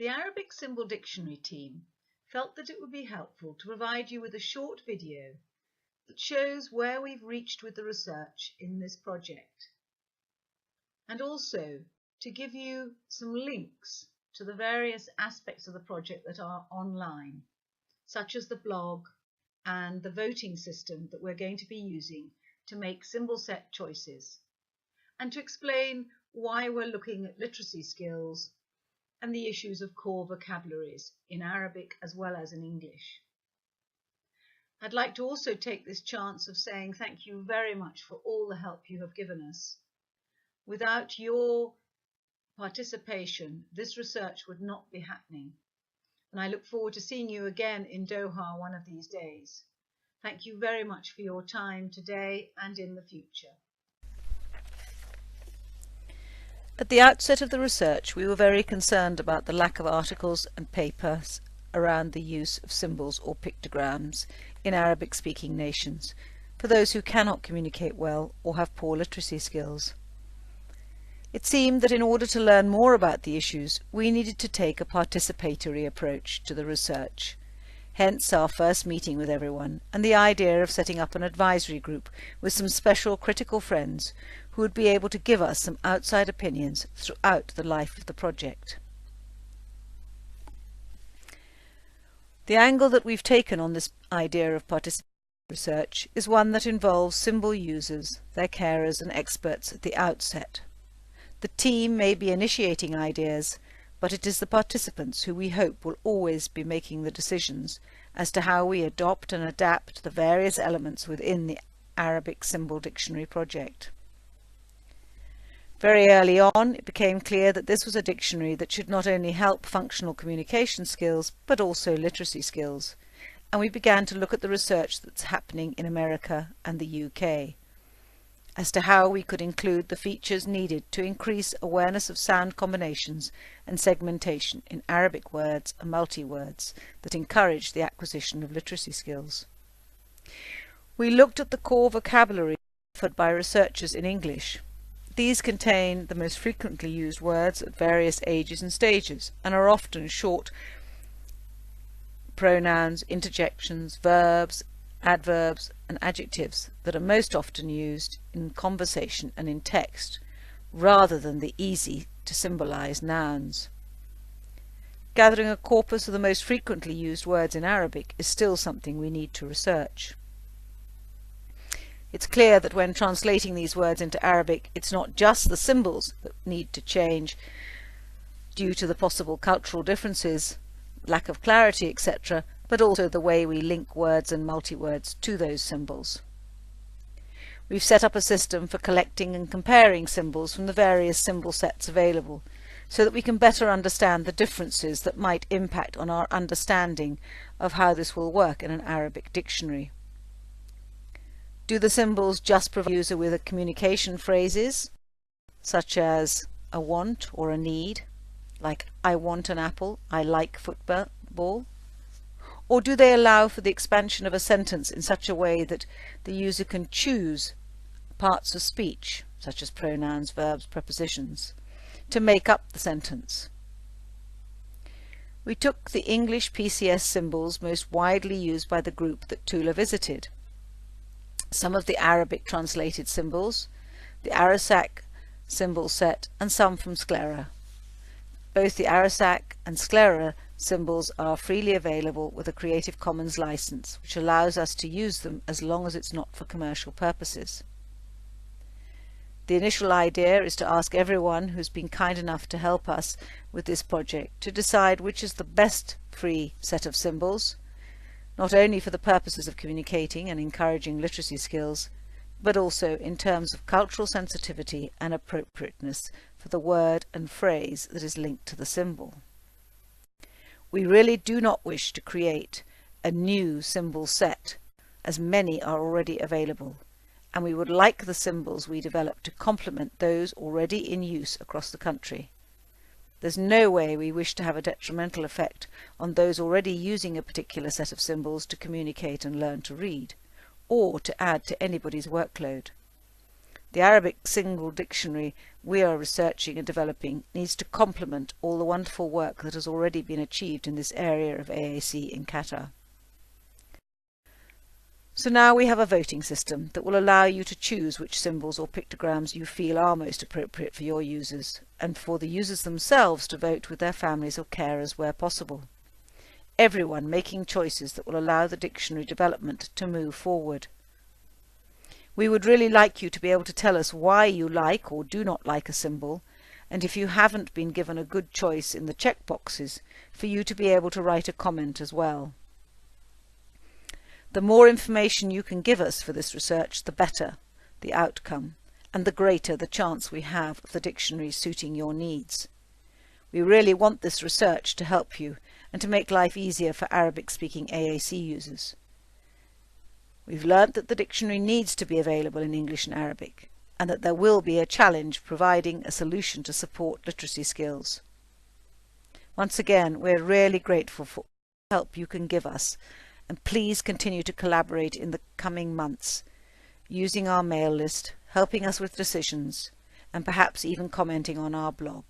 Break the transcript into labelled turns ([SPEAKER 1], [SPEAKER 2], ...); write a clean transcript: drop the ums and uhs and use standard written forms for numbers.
[SPEAKER 1] The Arabic Symbol Dictionary team felt that it would be helpful to provide you with a short video that shows where we've reached with the research in this project, and also to give you some links to the various aspects of the project that are online, such as the blog and the voting system that we're going to be using to make symbol set choices, and to explain why we're looking at literacy skills and the issues of core vocabularies in Arabic as well as in English. I'd like to also take this chance of saying thank you very much for all the help you have given us. Without your participation, this research would not be happening, and I look forward to seeing you again in Doha one of these days. Thank you very much for your time today and in the future.
[SPEAKER 2] At the outset of the research, we were very concerned about the lack of articles and papers around the use of symbols or pictograms in Arabic-speaking nations for those who cannot communicate well or have poor literacy skills. It seemed that in order to learn more about the issues, we needed to take a participatory approach to the research. Hence our first meeting with everyone and the idea of setting up an advisory group with some special critical friends who would be able to give us some outside opinions throughout the life of the project. The angle that we've taken on this idea of participatory research is one that involves symbol users, their carers and experts at the outset. The team may be initiating ideas, but it is the participants who we hope will always be making the decisions as to how we adopt and adapt the various elements within the Arabic Symbol Dictionary project. Very early on, it became clear that this was a dictionary that should not only help functional communication skills, but also literacy skills, and we began to look at the research that's happening in America and the UK, as to how we could include the features needed to increase awareness of sound combinations and segmentation in Arabic words and multi-words that encourage the acquisition of literacy skills. We looked at the core vocabulary offered by researchers in English. These contain the most frequently used words at various ages and stages, and are often short pronouns, interjections, verbs, adverbs and adjectives that are most often used in conversation and in text, rather than the easy to symbolize nouns. Gathering a corpus of the most frequently used words in Arabic is still something we need to research. It's clear that when translating these words into Arabic, it's not just the symbols that need to change due to the possible cultural differences, lack of clarity, etc., but also the way we link words and multi-words to those symbols. We've set up a system for collecting and comparing symbols from the various symbol sets available, so that we can better understand the differences that might impact on our understanding of how this will work in an Arabic dictionary. Do the symbols just provide the user with a communication phrases, such as a want or a need, like I want an apple, I like football? Or do they allow for the expansion of a sentence in such a way that the user can choose parts of speech, such as pronouns, verbs, prepositions, to make up the sentence? We took the English PCS symbols most widely used by the group that Tula visited, some of the Arabic translated symbols, the AAC symbol set, and some from Sclera. Both the AAC and Sclera symbols are freely available with a Creative Commons license, which allows us to use them as long as it's not for commercial purposes. The initial idea is to ask everyone who's been kind enough to help us with this project to decide which is the best free set of symbols, not only for the purposes of communicating and encouraging literacy skills, but also in terms of cultural sensitivity and appropriateness for the word and phrase that is linked to the symbol. We really do not wish to create a new symbol set, as many are already available, and we would like the symbols we develop to complement those already in use across the country. There's no way we wish to have a detrimental effect on those already using a particular set of symbols to communicate and learn to read, or to add to anybody's workload. The Arabic single dictionary we are researching and developing needs to complement all the wonderful work that has already been achieved in this area of AAC in Qatar. So now we have a voting system that will allow you to choose which symbols or pictograms you feel are most appropriate for your users, and for the users themselves to vote with their families or carers where possible. Everyone making choices that will allow the dictionary development to move forward. We would really like you to be able to tell us why you like or do not like a symbol, and if you haven't been given a good choice in the checkboxes, for you to be able to write a comment as well. The more information you can give us for this research, the better the outcome, and the greater the chance we have of the dictionary suiting your needs. We really want this research to help you and to make life easier for Arabic-speaking AAC users. We've learnt that the dictionary needs to be available in English and Arabic, and that there will be a challenge providing a solution to support literacy skills. Once again, we're really grateful for the help you can give us, and please continue to collaborate in the coming months, using our mail list, helping us with decisions, and perhaps even commenting on our blog.